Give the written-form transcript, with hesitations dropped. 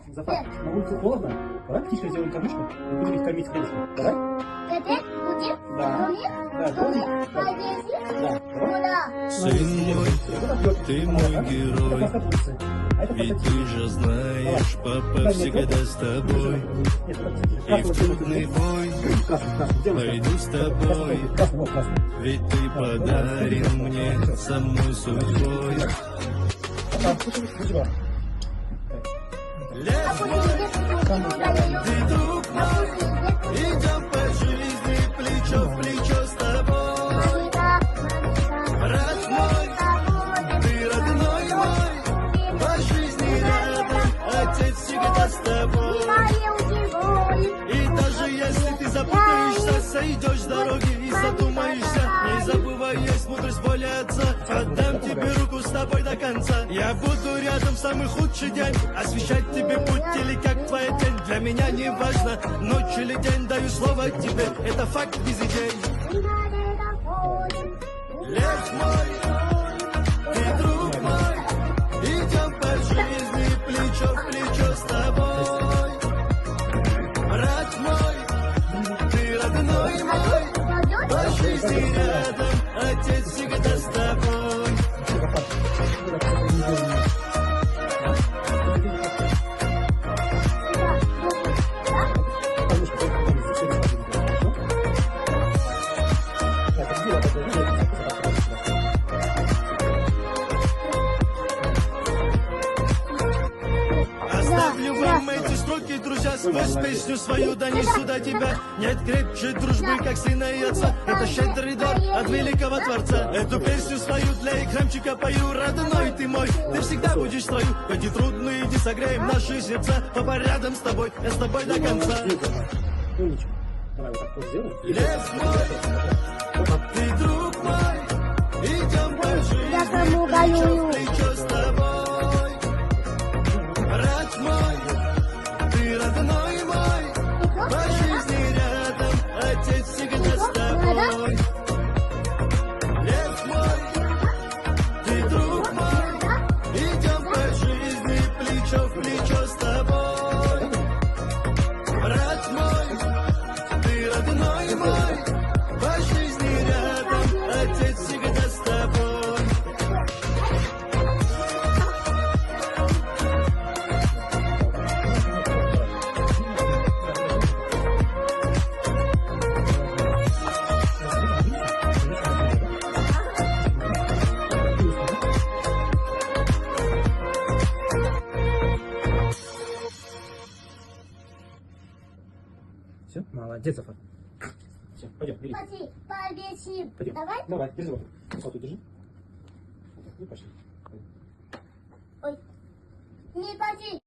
Зафар, на улице холодно. Давай птичка сделаем кормушку и будем их кормить хлебушком. Давай? Будем? Да. Да, домик. Да. Давай. Сын мой, ты мой герой, ведь ты же знаешь, папа всегда с тобой. И в трудный бой пойду с тобой, ведь ты подарен мне самой судьбой. Лес мой, ты друг мой, идем по жизни плечо в плечо с тобой. Брат мой, ты родной мой, по жизни рядом, отец всегда с тобой. И даже если ты запутаешься, сойдешь с дороги и задумаешься, не забывай, есть мудрость воли отца. Отдам тебе руку с тобой до конца. Я буду рядом в самый худший день, освещать тебе путь или как твоя тень. Для меня не важно, ночь или день, даю слово тебе, это факт без идей. Лес мой, ты друг мой, идем по жизни плечо в плечо с тобой. Брат мой, ты родной мой, по жизни рядом, отец всегда с тобой. Оставлю вам эти строки, друзья, сквозь песню свою донесу до тебя. Нет крепче дружбы, как сына и отца, это щедрый дар от великого Творца. Эту песню свою для экранчика пою, родной ты мой, ты всегда будешь в строю. Хоть и трудно, иди согреем наши сердца, папа рядом с тобой, я с тобой до конца. Умничка. Давай вот так вот сделаем. Лес мой, ты друг мой, идем по жизни плечо в плечо с тобой. Брат мой, ты родной мой, по жизни рядом, отец всегда с тобой. Лес мой, ты друг мой, идем по жизни плечо в плечо с тобой. Брат мой, ты родной мой, по жизни рядом, отец всегда с тобой. Все, молодец, Зафар. Все, пойдем, бери. Пойдем. Давай. Давай, держи вот. Вот тут держи. Вот так, и пошли. Ой. Не поди.